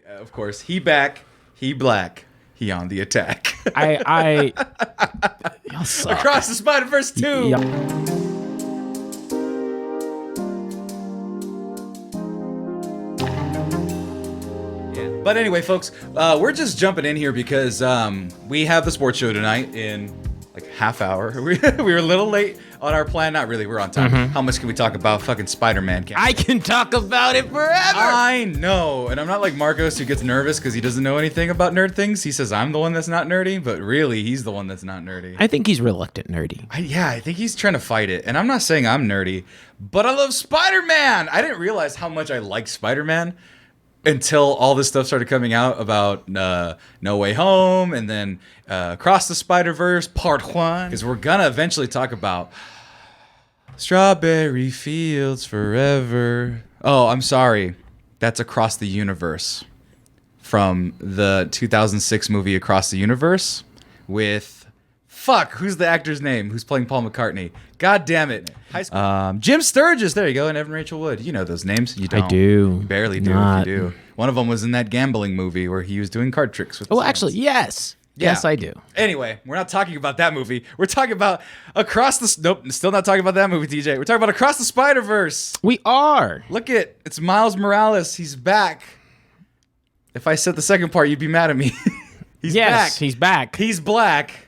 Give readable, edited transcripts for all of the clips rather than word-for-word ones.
Of course, he back, he black, he on the attack. Y'all suck. Across the Spider-Verse 2. But anyway, folks, we're just jumping in here because we have the sports show tonight in like half hour. We were a little late on our plan. Not really. We're on time. Mm-hmm. How much can we talk about fucking Spider-Man? I can talk about it forever. I know. And I'm not like Marcos who gets nervous because he doesn't know anything about nerd things. He says I'm the one that's not nerdy, but really he's the one that's not nerdy. I think he's reluctant nerdy. I think he's trying to fight it. And I'm not saying I'm nerdy, but I love Spider-Man. I didn't realize how much I like Spider-Man until all this stuff started coming out about No Way Home and then Across the Spider-Verse Part 1. Because we're going to eventually talk about Strawberry Fields Forever. Oh, I'm sorry. That's Across the Universe from the 2006 movie Across the Universe with... Fuck, who's the actor's name? Who's playing Paul McCartney? God damn it. Jim Sturgis, there you go, and Evan Rachel Wood. You know those names. You don't. I do. You barely do if you do. One of them was in that gambling movie where he was doing card tricks with his hands. Actually, yes. Yeah. Yes, I do. Anyway, we're not talking about that movie. We're talking about Nope, still not talking about that movie, TJ. We're talking about Across the Spider-Verse. We are. Look it's Miles Morales. He's back. If I said the second part, you'd be mad at me. He's back. He's back. He's black.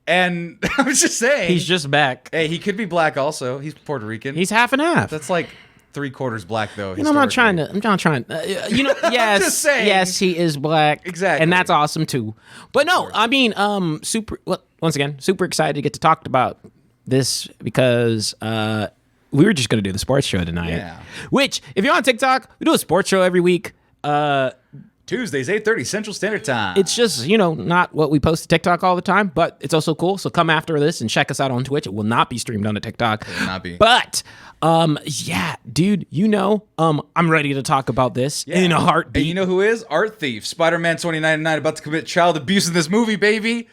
And I was just saying. He's just back. Hey, he could be black also. He's Puerto Rican. He's half and half. That's like 3/4 black though. I'm not trying to. Yes. just saying. Yes, he is black. Exactly. And that's awesome too. But no, I mean, once again, super excited to get to talk about this because we were just going to do the sports show tonight. Yeah. Which, if you're on TikTok, we do a sports show every week. Tuesdays, 8:30 Central Standard Time. It's just, not what we post to TikTok all the time, but it's also cool. So come after this and check us out on Twitch. It will not be streamed on TikTok. It will not be. But, yeah, dude, I'm ready to talk about this in a heartbeat. And you know who is? Art Thief. Spider-Man 2099 about to commit child abuse in this movie, baby.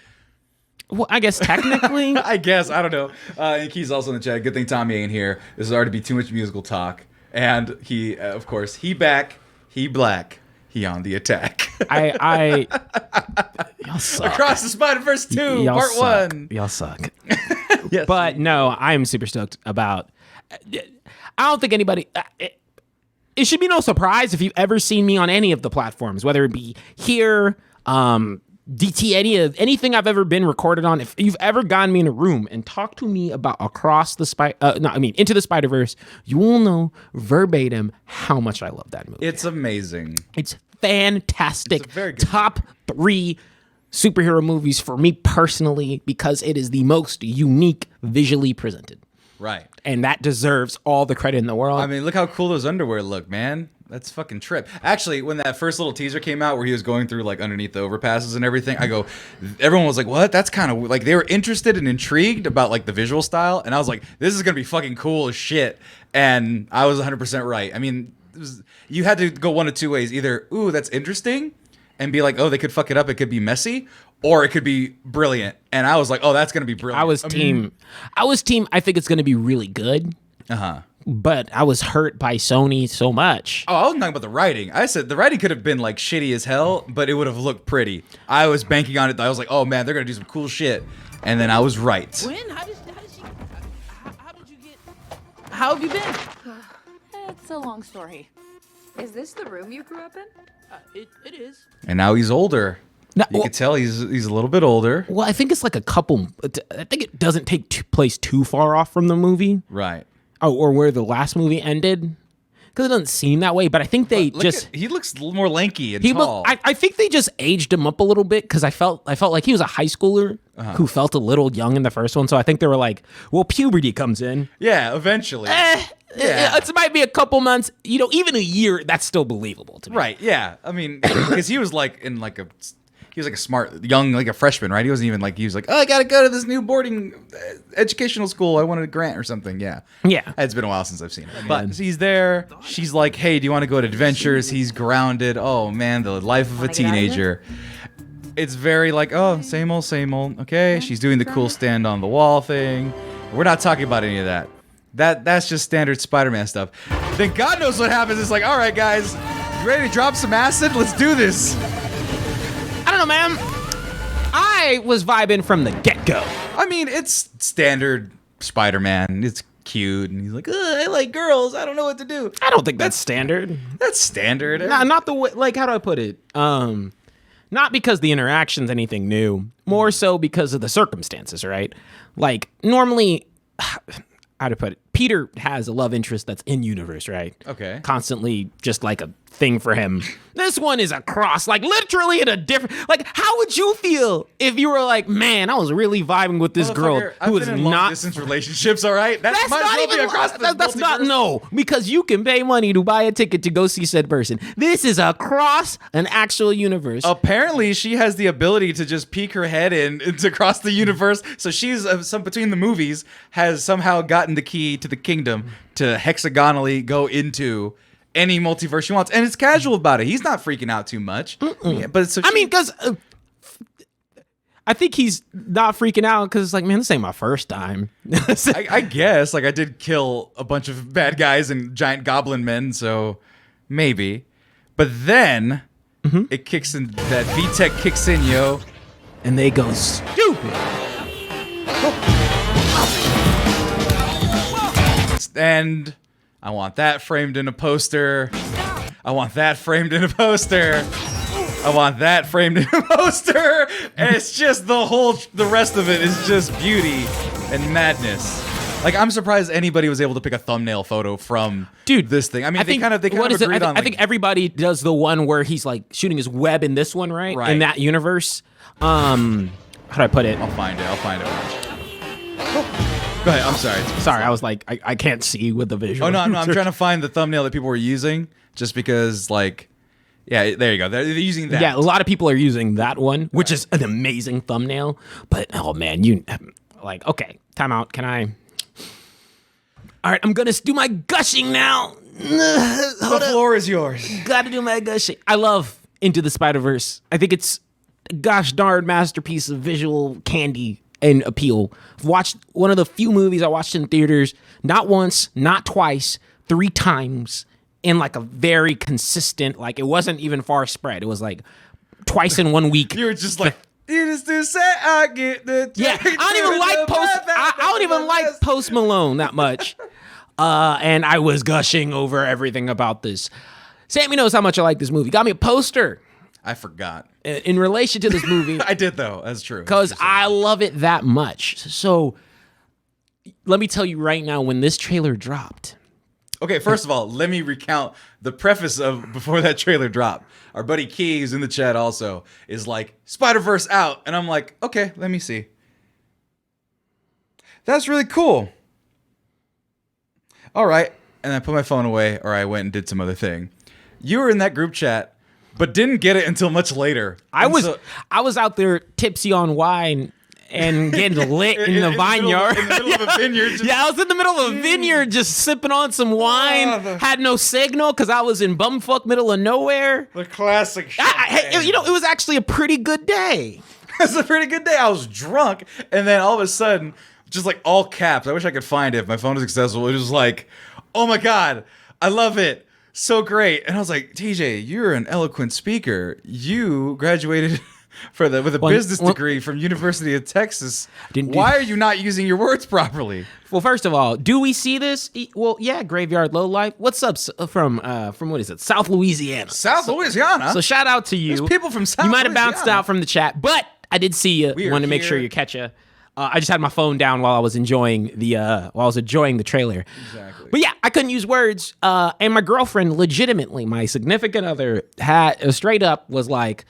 Well, I guess technically. I don't know. And Key's also in the chat. Good thing Tommy ain't here. This is already be too much musical talk. And he, of course, he back, he black. He on the attack. Y'all suck. Across the Spider-Verse 2, Y'all Part suck. 1. Y'all suck. Yes. But no, I'm super stoked about. I don't think anybody. It should be no surprise if you've ever seen me on any of the platforms, whether it be here, DT, anything I've ever been recorded on. If you've ever gotten me in a room and talked to me about Into the Spider-Verse, you will know verbatim how much I love that movie. It's amazing. It's fantastic. It's a very good Top 3 superhero movies for me personally because it is the most unique visually presented. Right. And that deserves all the credit in the world. I mean, look how cool those underwear look, man. That's fucking trip. Actually, when that first little teaser came out where he was going through like underneath the overpasses and everything, everyone was like, what? That's kind of like, they were interested and intrigued about like the visual style. And I was like, this is going to be fucking cool as shit. And I was 100% right. I mean, you had to go one of two ways. Either, ooh, that's interesting, and be like, oh, they could fuck it up. It could be messy. Or it could be brilliant. And I was like, oh, that's going to be brilliant. I was team, I think it's going to be really good. Uh-huh. But I was hurt by Sony so much. Oh, I wasn't talking about the writing. I said the writing could have been like shitty as hell, but it would have looked pretty. I was banking on it. I was like, oh man, they're going to do some cool shit. And then I was right. How have you been? It's a long story. Is this the room you grew up in? It is. And now he's older. No, You can tell he's a little bit older. Well, I think it's like I think it doesn't take place too far off from the movie. Right. Oh, or where the last movie ended. Because it doesn't seem that way, but I think they he looks a little more lanky and tall. I think they just aged him up a little bit because I felt like he was a high schooler who felt a little young in the first one. So I think they were like, well, puberty comes in. Yeah, eventually. It might be a couple months, even a year. That's still believable to me. Right, yeah. I mean, because he was like in like he was like a smart, young, like a freshman, right? He wasn't even like, he was like, oh, I got to go to this new boarding educational school. I wanted a grant or something. Yeah. Yeah. It's been a while since I've seen it. But he's there. She's like, hey, do you want to go to adventures? He's grounded. Oh, man, the life of a teenager. It's very like, oh, same old, same old. Okay. She's doing the cool stand on the wall thing. We're not talking about any of that. That's just standard Spider-Man stuff. Then God knows what happens. It's like, all right, guys, you ready to drop some acid? Let's do this. I don't know, man. I was vibing from the get-go. I mean, it's standard Spider-Man. It's cute, and he's like, I like girls. I don't know what to do. I don't think that's standard. That's standard. Nah, not the way, like, how do I put it? Not because the interaction's anything new, more so because of the circumstances, right? Like, normally, how to put it? Peter has a love interest that's in universe, right? Okay. Constantly just like a thing for him. This one is a cross, like literally in a different, like, how would you feel if you were like, man, I was really vibing with this girl who was in not long-distance relationships, all right? That's might as not well even be across the that's not multiverse. no, because you can pay money to buy a ticket to go see said person. This is across an actual universe. Apparently, she has the ability to just peek her head in to cross the universe. So she's some between the movies has somehow gotten the key to the kingdom to hexagonally go into any multiverse she wants, and it's casual about it. He's not freaking out too much. Yeah, but so I mean, because I think he's not freaking out because it's like, man, this ain't my first time. I guess like I did kill a bunch of bad guys and giant goblin men, so maybe. But then it kicks in. That VTech kicks in, yo. And they go stupid. And I want that framed in a poster. I want that framed in a poster. I want that framed in a poster. And it's just the rest of it is just beauty and madness. Like, I'm surprised anybody was able to pick a thumbnail photo from this thing. I mean, they kind of what is it? agreed on. I think everybody does the one where he's like shooting his web in this one, right? Right. In that universe. How do I put it? I'll find it. Go ahead. I'm sorry. Sorry, I was like, I can't see with the visual. Oh, no, I'm trying to find the thumbnail that people were using just because, like, yeah, there you go. They're using that. Yeah, a lot of people are using that one, which is an amazing thumbnail. But, oh, man, like, okay, time out. Can I? All right, I'm going to do my gushing now. The floor is yours. Got to do my gushing. I love Into the Spider-Verse. I think it's a gosh darn masterpiece of visual candy and appeal. I've watched one of the few movies I watched in theaters, not once, not twice, 3 times, in like a very consistent, like it wasn't even far spread. It was like twice in 1 week. You were just like, it is to say I get the Yeah, I don't even like Post Malone that much. And I was gushing over everything about this. Sammy knows how much I like this movie. Got me a poster I forgot. in relation to this movie. I did though. That's true. Because I love it that much. So let me tell you right now, when this trailer dropped. Okay, first of all, let me recount the preface of before that trailer dropped. Our buddy Key, who's in the chat also, is like, Spider-Verse out. And I'm like, okay, let me see. That's really cool. All right. And I put my phone away, or I went and did some other thing. You were in that group chat, but didn't get it until much later. I was out there tipsy on wine and getting lit in the vineyard. In the middle of a vineyard. Just, Yeah, I was in the middle of a vineyard just sipping on some wine. Had no signal because I was in bumfuck middle of nowhere. the classic shit. It was actually a pretty good day. It's a pretty good day. I was drunk, and then all of a sudden, just like all caps. I wish I could find it if my phone is accessible. It was like, oh my God, I love it. So great. And I was like, TJ, you're an eloquent speaker. You graduated with a business degree from University of Texas. Why are you not using your words properly? Well, first of all, do we see this? Well, yeah, Graveyard Lowlife. What's up from what is it? South Louisiana. South Louisiana? So shout out to you. There's people from South You might have Louisiana. bounced out from the chat, but I did see you. We are Wanted to make sure here. you catch you. I just had my phone down while I was enjoying the trailer. Exactly. But yeah, I couldn't use words. And my girlfriend, legitimately, my significant other, had straight up was like,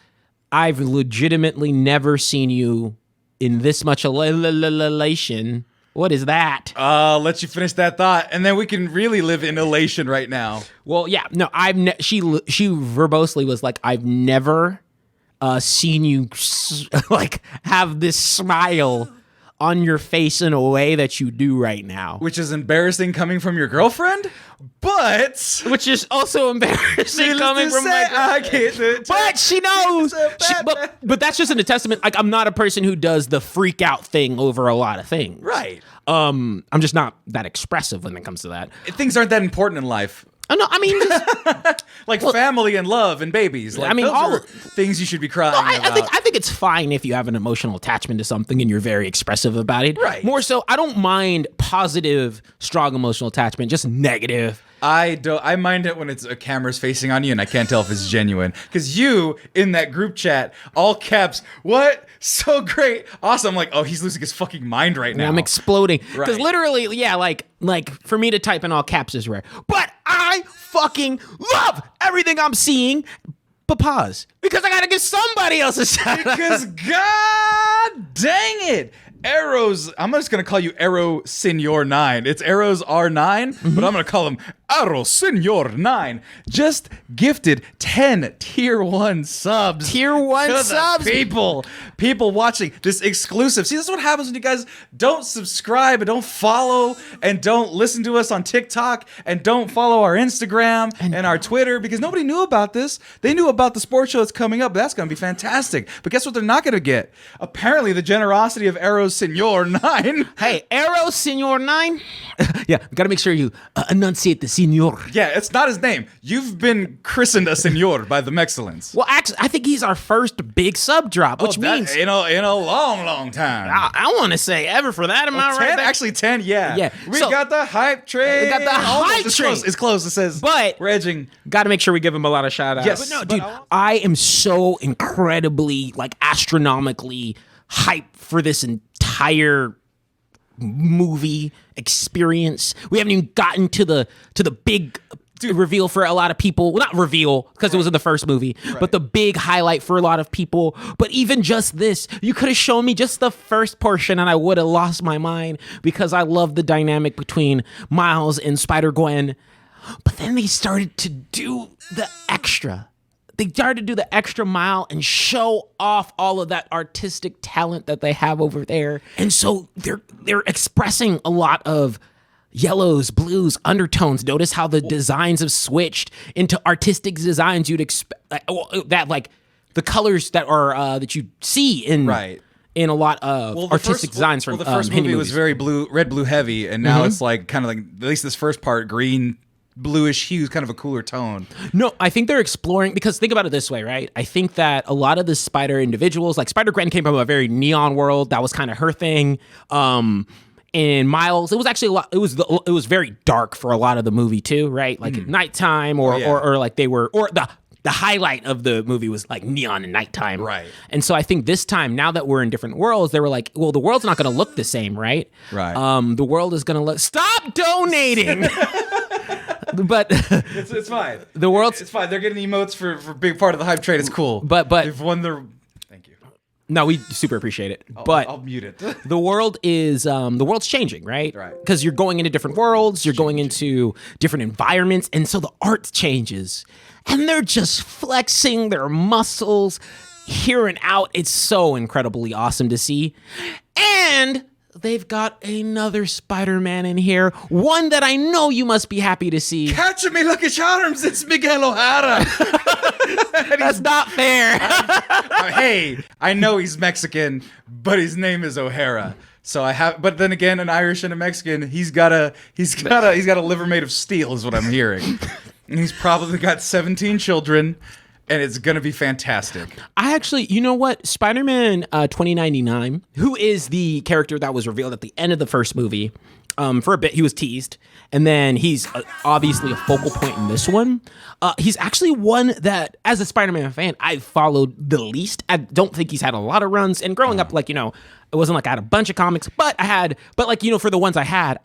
I've legitimately never seen you in this much elation. What is that? Let you finish that thought, and then we can really live in elation right now. Well, yeah, no, she verbosely was like, I've never seen you like have this smile on your face in a way that you do right now. Which is embarrassing coming from your girlfriend, but... Which is also embarrassing coming from my girlfriend. But she knows. But that's just a testament. Like, I'm not a person who does the freak out thing over a lot of things. Right. I'm just not that expressive when it comes to that. Things aren't that important in life. Oh, no, I mean, just, Like family and love and babies. Like, I mean, those all are things you should be crying I about. think it's fine if you have an emotional attachment to something and you're very expressive about it. Right. More so, I don't mind positive, strong emotional attachment, just negative. I mind it when it's a camera's facing on you and I can't tell if it's genuine. Because you, in that group chat, all caps, what? So great. Awesome. I'm like, oh, he's losing his fucking mind right now. I'm exploding. Because Right. literally, yeah, like for me to type in all caps is rare. But I fucking love everything I'm seeing. But pause. Because I gotta give somebody else a shout out. Because god dang it. Arrows, I'm just going to call you Arrow Senor 9. It's Arrows R9, but I'm going to call him Arrow Senor 9. Just gifted 10 tier 1 subs. Tier 1 to the subs. People watching this exclusive. See, this is what happens when you guys don't subscribe and don't follow and don't listen to us on TikTok and don't follow our Instagram and our Twitter because nobody knew about this. They knew about the sports show that's coming up. That's going to be fantastic. But guess what they're not going to get? Apparently, the generosity of Arrow Senor 9. Hey, Arrow Senor 9. Yeah, gotta make sure you enunciate the Senor. Yeah, it's not his name. You've been christened a senor by the Mexicans. Well, actually, I think he's our first big sub drop, which means in a long time. I want to say ever for that amount 10? right there. Actually 10, yeah. Yeah. We So- got the hype train. We got the hype it's train. Close. It's close. It says, But- we're edging. Got to make sure we give him a lot of shout outs. Yes, But no, but dude, I am so incredibly, astronomically hyped for this entire movie experience. We haven't even gotten to the big reveal for a lot of people. Well, not reveal because it was in the first movie, but the big highlight for a lot of people. But even just this, you could have shown me just the first portion and I would have lost my mind because I love the dynamic between Miles and Spider-Gwen. But then they started to do the extra. They started to do the extra mile and show off all of that artistic talent that they have over there. And so they're expressing a lot of yellows, blues, undertones. Notice how the designs have switched into artistic designs you'd expect that the colors that are that you see in in a lot of artistic designs from the first Hindi movie was movies. very red blue heavy and now it's like kind of like at least this first part green bluish hues, kind of a cooler tone. No, I think they're exploring, because think about it this way, right? I think that a lot of the spider individuals, like Spider-Gwen came from a very neon world. That was kind of her thing. And Miles, it was actually a lot, it was very dark for a lot of the movie too, right? Like at nighttime or like they were, or the highlight of the movie was like neon and nighttime. Right. And so I think this time, now that we're in different worlds, they were like, well, the world's not going to look the same, right? Right. The world is going to look, stop donating! But It's fine. the world's, It's fine. They're getting emotes for big part of the hype trade. It's cool. But- they've won their. Thank you. no, we super appreciate it. But I'll mute it. the world is the world's changing, right? Right. Because you're going into different worlds, you're going into different environments, and so the art changes. And they're just flexing their muscles here and out. It's so incredibly awesome to see. And they've got another Spider-Man in here, one that I know you must be happy to see. Catch me, Lucky Charms. It's Miguel O'Hara. That's not fair. Hey, I know he's Mexican, but his name is O'Hara. So I have, but then again, an Irish and a Mexican, he's got a liver made of steel, is what I'm hearing. And he's probably got 17 children, and it's gonna be fantastic. I actually, you know what? Spider-Man 2099, who is the character that was revealed at the end of the first movie, for a bit he was teased, and then he's obviously a focal point in this one. He's actually one that, as a Spider-Man fan, I've followed the least. I don't think he's had a lot of runs, and growing up, it wasn't like I had a bunch of comics, but for the ones I had,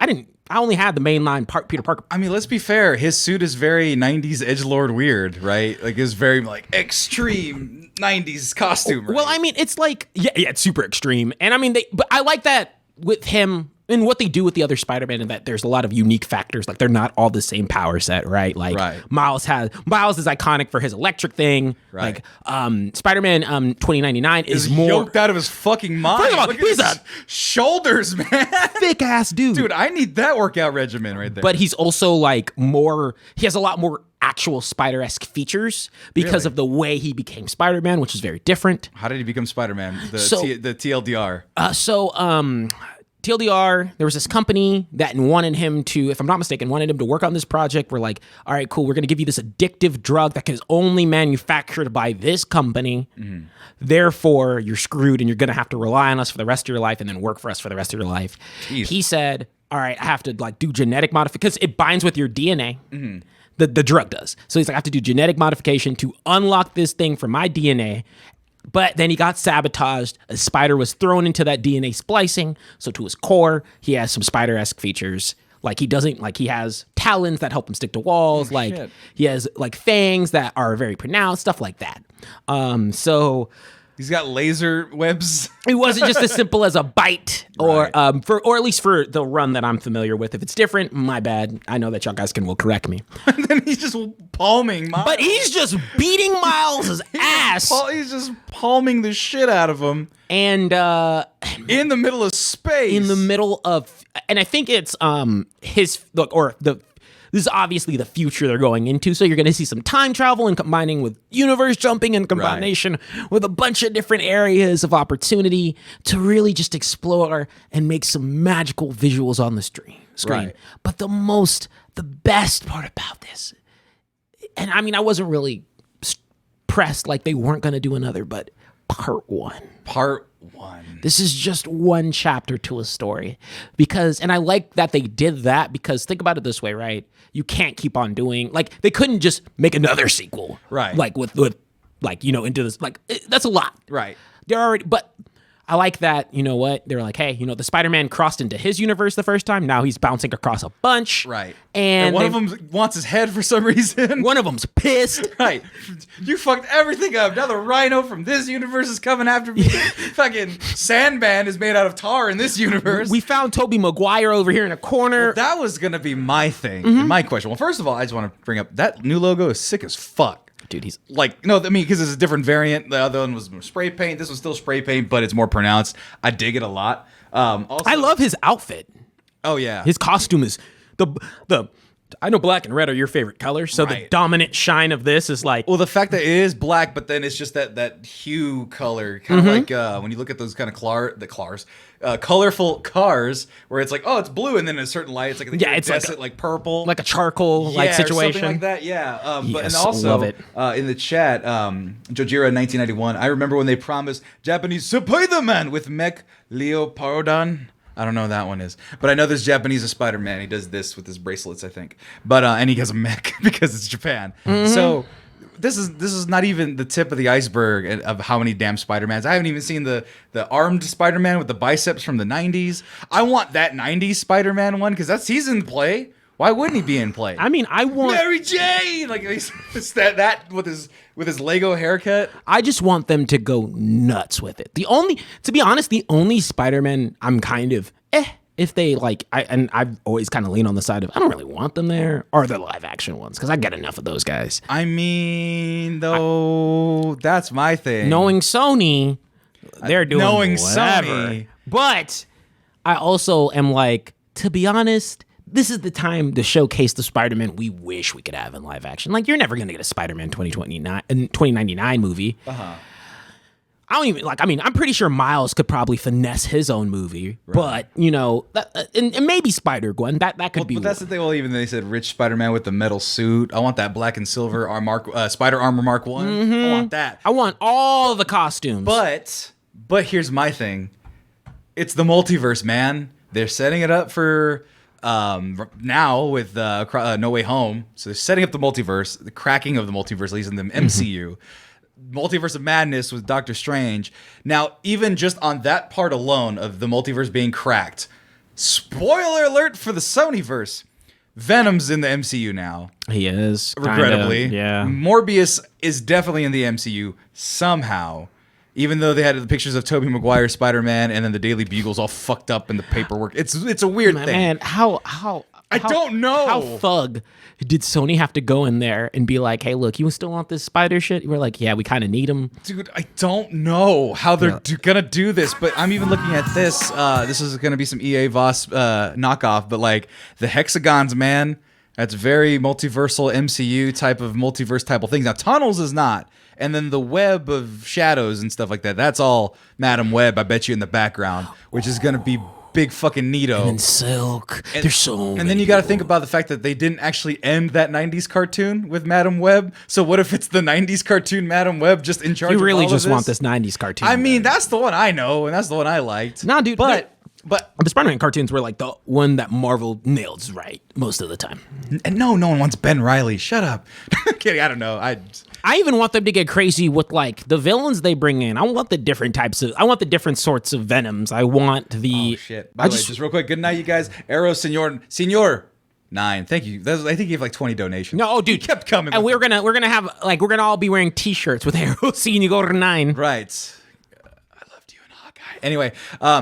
I only had the mainline Peter Parker. I mean, let's be fair. His suit is very 90s edgelord weird, right? Like, it's very, extreme 90s costume, right? Well, I mean, it's it's super extreme. And but I like that with him and what they do with the other Spider-Man, and that there's a lot of unique factors. Like, they're not all the same power set, right? Like, Right. Miles is iconic for his electric thing. Right. Like, Spider-Man 2099 is more yoked out of his fucking mind. First of all, Look at he's his shoulders, man. thick ass dude. Dude, I need that workout regimen right there. But he's also he has a lot more actual Spider-esque features because Really? of the way he became Spider-Man, which is very different. How did he become Spider-Man? The So- TLDR. TLDR, there was this company that wanted him to, if I'm not mistaken, wanted him to work on this project. We're like, all right, cool. We're going to give you this addictive drug that is only manufactured by this company. Mm-hmm. Therefore, you're screwed and you're going to have to rely on us for the rest of your life and then work for us for the rest of your life. Jeez. He said, all right, I have to like do genetic modification because it binds with your DNA. Mm-hmm. The drug does. So he's like, I have to do genetic modification to unlock this thing from my DNA. But then he got sabotaged. A spider was thrown into that DNA splicing. So to his core, he has some spider-esque features. Like he has talons that help him stick to walls. Shit. He has like fangs that are very pronounced, stuff like that. So he's got laser webs. It wasn't just as simple as a bite, or right. Or at least for the run that I'm familiar with. If it's different, my bad. I know that y'all guys will correct me. And then he's just palming Miles. But he's just beating Miles' ass. He's just palming the shit out of him. And in the middle of space. In the middle of, and I think it's this is obviously the future they're going into, so you're going to see some time travel and combining with universe jumping and combination with a bunch of different areas of opportunity to really just explore and make some magical visuals on the screen. Right. But the best part about this, and I mean, I wasn't really pressed like they weren't going to do another, but part one. This is just one chapter to a story and I like that they did that because think about it this way, right? You can't keep on doing, like, they couldn't just make another sequel. Right. Like with like, into this, like, that's a lot. Right. They're already, but I like that, you know what? They were like, hey, the Spider-Man crossed into his universe the first time. Now he's bouncing across a bunch. Right. And one of them wants his head for some reason. One of them's pissed. Right. You fucked everything up. Now the Rhino from this universe is coming after me. Fucking Sandman is made out of tar in this universe. We found Tobey Maguire over here in a corner. Well, that was going to be my thing. Mm-hmm. My question. Well, first of all, I just want to bring up that new logo is sick as fuck. Dude, he's like, no, I mean, because it's a different variant. The other one was spray paint. This was still spray paint, but it's more pronounced. I dig it a lot. Also, I love his outfit. Oh yeah, his costume is the. I know black and red are your favorite colors, so the dominant shine of this is like. Well, the fact that it is black, but then it's just that hue color, kind of like when you look at those kind of colorful cars, where it's like, oh, it's blue, and then in a certain light, it's like it's like purple, like a charcoal like situation, or something like that. Yeah, yes, but and also love it. In the chat, Jojira 1991. I remember when they promised Japanese Spider-Man with Mech Leopardon. I don't know what that one is, but I know there's Japanese Spider-Man. He does this with his bracelets, I think. But and he has a mech because it's Japan. Mm-hmm. So this is not even the tip of the iceberg of how many damn Spider-Mans. I haven't even seen the armed Spider-Man with the biceps from the 90s. I want that 90s Spider-Man one because he's in play. Why wouldn't he be in play? I mean, I want Mary Jane, like it's that with his Lego haircut. I just want them to go nuts with it. To be honest, the only Spider-Man I'm kind of if they like, I've always kind of leaned on the side of I don't really want them there, are the live action ones because I get enough of those guys. I mean, though, that's my thing. Knowing Sony, they're doing whatever. Sony. But I also am like, to be honest, this is the time to showcase the Spider-Man we wish we could have in live action. Like, you're never going to get a Spider-Man 2099 movie. Uh-huh. I don't even, I'm pretty sure Miles could probably finesse his own movie. Right. But, and maybe Spider-Gwen, that could be. But that's the thing. Well, even they said rich Spider-Man with the metal suit. I want that black and silver Spider Armor Mark 1. Mm-hmm. I want that. I want all the costumes. But here's my thing. It's the multiverse, man. They're setting it up for... now with No Way Home, so they're setting up the multiverse, the cracking of the multiverse, at least in the MCU. Multiverse of Madness with Doctor Strange. Now, even just on that part alone of the multiverse being cracked, spoiler alert for the Sonyverse, Venom's in the MCU now. He is, regrettably. Yeah. Morbius is definitely in the MCU somehow. Even though they had the pictures of Tobey Maguire Spider-Man and then the Daily Bugle's all fucked up in the paperwork. It's a weird thing. Man, I don't know. How thug did Sony have to go in there and be like, hey, look, you still want this spider shit? We're like, yeah, we kind of need him. Dude, I don't know how they're going to do this, but I'm even looking at this. This is going to be some EA Voss knockoff, but like the hexagons, man, that's very multiversal MCU type of multiverse type of things. Now, Tunnels is not. And then the web of shadows and stuff like that, that's all Madam Web, I bet you, in the background, which is going to be big fucking neato. And Silk. There's so many. And then you got to think about the fact that they didn't actually end that 90s cartoon with Madam Web. So what if it's the 90s cartoon Madam Web just in charge You of really all just of this? want this 90s cartoon. I mean, then. that's the one I know, and that's the one I liked. Nah, dude, But the Spider-Man cartoons were like the one that Marvel nails right most of the time. and no one wants Ben Reilly. Shut up. Kidding. I don't know. I even want them to get crazy with like the villains they bring in. I want the different sorts of Venoms. I want the Oh shit. By the way, just real quick. Good night, you guys. Arrow Senor 9. Thank you. I think he gave like 20 donations. No, oh, dude, He kept coming. and with we're gonna all be wearing T-shirts with Arrow seeing you go to 9. Right. I loved you and Hawkeye. Anyway,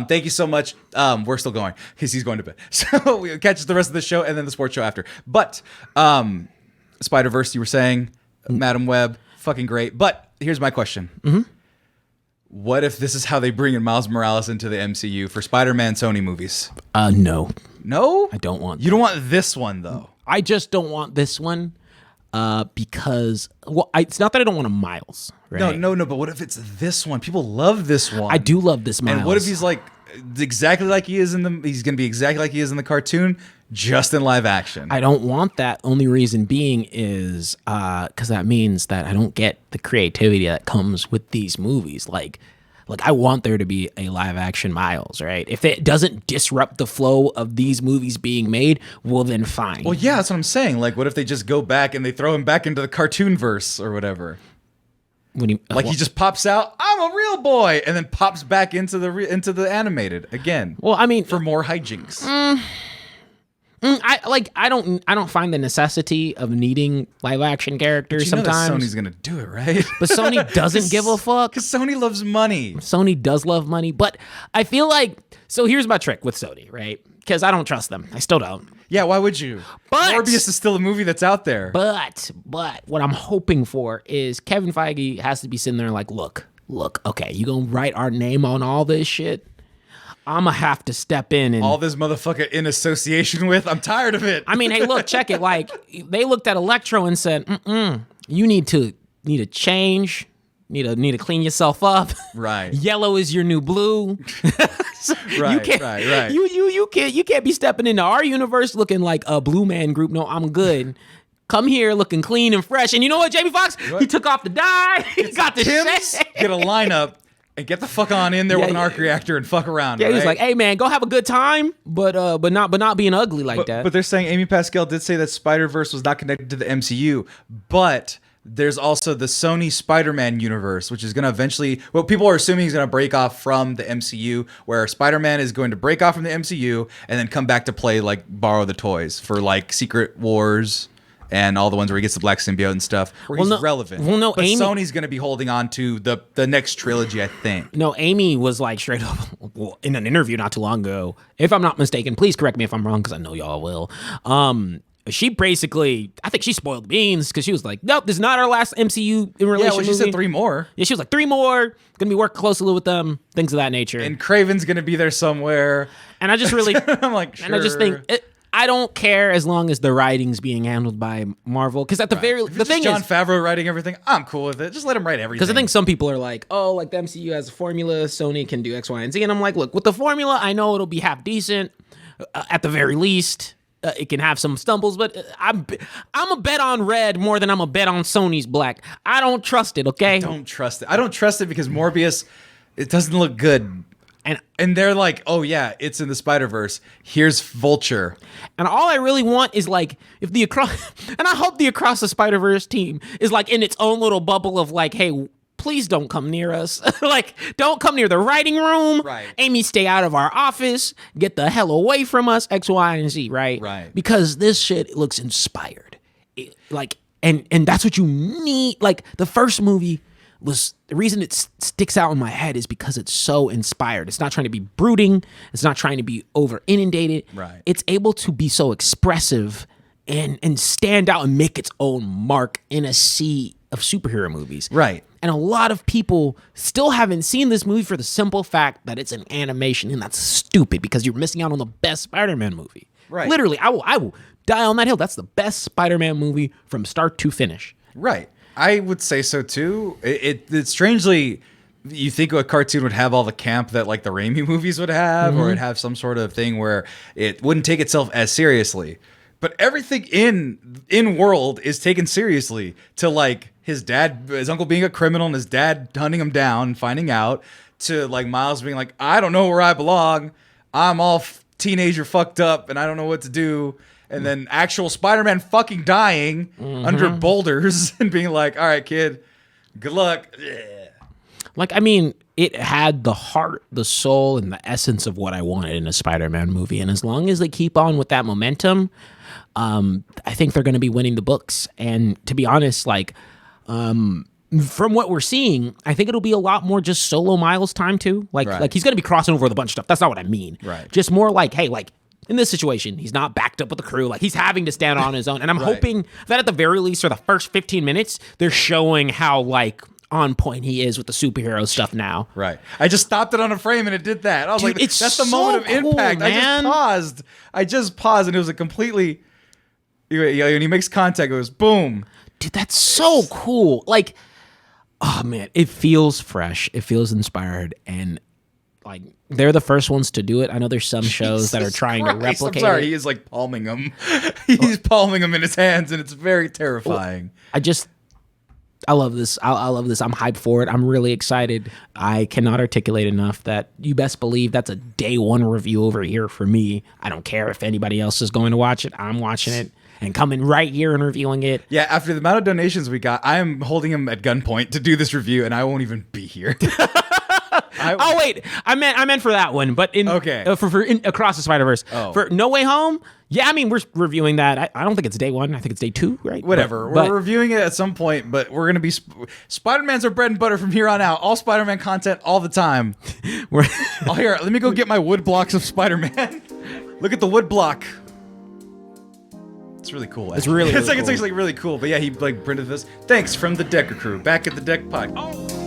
thank you so much. We're still going because he's going to bed. So we'll catch the rest of the show and then the sports show after. But Spider-Verse, you were saying, Madam Web, fucking great. But here's my question. Mm-hmm. What if this is how they bring in Miles Morales into the MCU for Spider-Man Sony movies? No, No? I don't want. You don't want this one, though. I just don't want this one because it's not that I don't want a Miles. Right? No. But what if it's this one? People love this one. I do love this Miles. And what if he's like exactly like he is he's going to be exactly like he is in the cartoon, just in live action? I don't want that. Only reason being is because that means that I don't get the creativity that comes with these movies. Like I want there to be a live action Miles, right? If it doesn't disrupt the flow of these movies being made, well then fine. Well, yeah, that's what I'm saying. Like, what if they just go back and they throw him back into the cartoon verse or whatever? He just pops out, I'm a real boy, and then pops back into the animated again. Well, I mean, for more hijinks. I don't find the necessity of needing live action characters You know that sometimes. Sony's gonna do it, right? But Sony doesn't give a fuck. Because Sony loves money. Sony does love money, but I feel like so. Here's my trick with Sony, right? Because I don't trust them. I still don't. Yeah, why would you? But Morbius is still a movie that's out there. But what I'm hoping for is Kevin Feige has to be sitting there like, look, okay, you gonna write our name on all this shit? I'm gonna have to step in and all this motherfucker in association with. I'm tired of it. I mean, hey, look, check it. Like they looked at Electro and said, you need to change. Need to clean yourself up. Right. Yellow is your new blue. Right. You can't be stepping into our universe looking like a Blue Man Group. No, I'm good. Come here looking clean and fresh. And you know what, Jamie Foxx? He took off the dye. He got the Tim's, shit. get a lineup and get the fuck on in there with an arc reactor and fuck around. Yeah, right? he was like, "Hey man, go have a good time, but not being ugly like that." But they're saying Amy Pascal did say that Spider-Verse was not connected to the MCU, but there's also the Sony Spider-Man universe, which is going to eventually, well, people are assuming he's going to break off from the MCU, where Spider-Man is going to break off from the MCU and then come back to play, like, borrow the toys for, like, Secret Wars and all the ones where he gets the black symbiote and stuff, where he's relevant. Well, no, but Amy, Sony's going to be holding on to the next trilogy, I think. No, Amy was like straight up in an interview not too long ago, if I'm not mistaken. Please correct me if I'm wrong, because I know y'all will. She basically, I think she spoiled beans because she was like, "Nope, this is not our last MCU in relation." Yeah, well, she said 3 more. Yeah, she was like 3 more. Gonna be working closely with them, things of that nature. And Craven's gonna be there somewhere. And I just really, I'm like, sure. And I just think I don't care as long as the writing's being handled by Marvel. Because at the the thing John is, Favreau writing everything, I'm cool with it. Just let him write everything. because I think some people are like, oh, like the MCU has a formula, Sony can do X, Y, and Z, and I'm like, look, with the formula, I know it'll be half decent, at the very least. It can have some stumbles, but I'm a bet on red more than I'm a bet on Sony's black. I don't trust it, okay? I don't trust it because Morbius, it doesn't look good. And they're like, oh yeah, it's in the Spider-Verse. Here's Vulture. And all I really want is like, if the and I hope the Across the Spider-Verse team is like in its own little bubble of like, hey, please don't come near us. Like, don't come near the writing room. Right. Amy, stay out of our office. Get the hell away from us. X, Y, and Z. Right. Right. Because this shit looks inspired. And that's what you need. Like the first movie was the reason it sticks out in my head is because it's so inspired. It's not trying to be brooding. It's not trying to be over inundated. Right. It's able to be so expressive and stand out and make its own mark in a sea of superhero movies. Right. And a lot of people still haven't seen this movie for the simple fact that it's an animation, and that's stupid because you're missing out on the best Spider-Man movie. Right. Literally, I will die on that hill. That's the best Spider-Man movie from start to finish. Right. I would say so too. It strangely, you think a cartoon would have all the camp that like the Raimi movies would have, or it'd have some sort of thing where it wouldn't take itself as seriously. But everything in world is taken seriously, to like his uncle being a criminal and his dad hunting him down and finding out, to like Miles being like, I don't know where I belong. I'm all teenager fucked up and I don't know what to do. And then actual Spider-Man fucking dying under boulders and being like, all right, kid, good luck. Like, I mean, it had the heart, the soul, and the essence of what I wanted in a Spider-Man movie. And as long as they keep on with that momentum, I think they're going to be winning the books. And to be honest, like, from what we're seeing, I think it'll be a lot more just solo Miles time too. Like he's going to be crossing over with a bunch of stuff. That's not what I mean. Right. Just more like, hey, like in this situation, he's not backed up with the crew. Like he's having to stand on his own. And I'm hoping that at the very least, for the first 15 minutes, they're showing how like on point he is with the superhero stuff now. Right. I just stopped it on a frame and it did that. I was Dude, like, it's that's the so moment of cool, impact. man. I just paused and it was a completely, when he makes contact, it was boom. Dude, that's so cool. Like, oh man, it feels fresh. It feels inspired. And like, they're the first ones to do it. I know there's some shows that are trying to replicate I'm sorry, it. he is like palming him. He's palming him in his hands and it's very terrifying. I love this. I love this. I'm hyped for it. I'm really excited. I cannot articulate enough that you best believe that's a day one review over here for me. I don't care if anybody else is going to watch it. I'm watching it and coming right here and reviewing it. Yeah, after the amount of donations we got, I am holding him at gunpoint to do this review and I won't even be here. Oh wait, I meant for that one, but for Across the Spider-Verse. For No Way Home, yeah, I mean we're reviewing that. I don't think it's day one. I think it's day 2, right? Whatever. We're reviewing it at some point, but we're gonna be Spider-Man's our bread and butter from here on out. All Spider-Man content all the time. Let me go get my wood blocks of Spider-Man. Look at the wood block. It's really cool. It's really, really it's cool. actually really cool. But yeah, he like printed this. Thanks from the Decker crew back at the Deck Pod. Oh.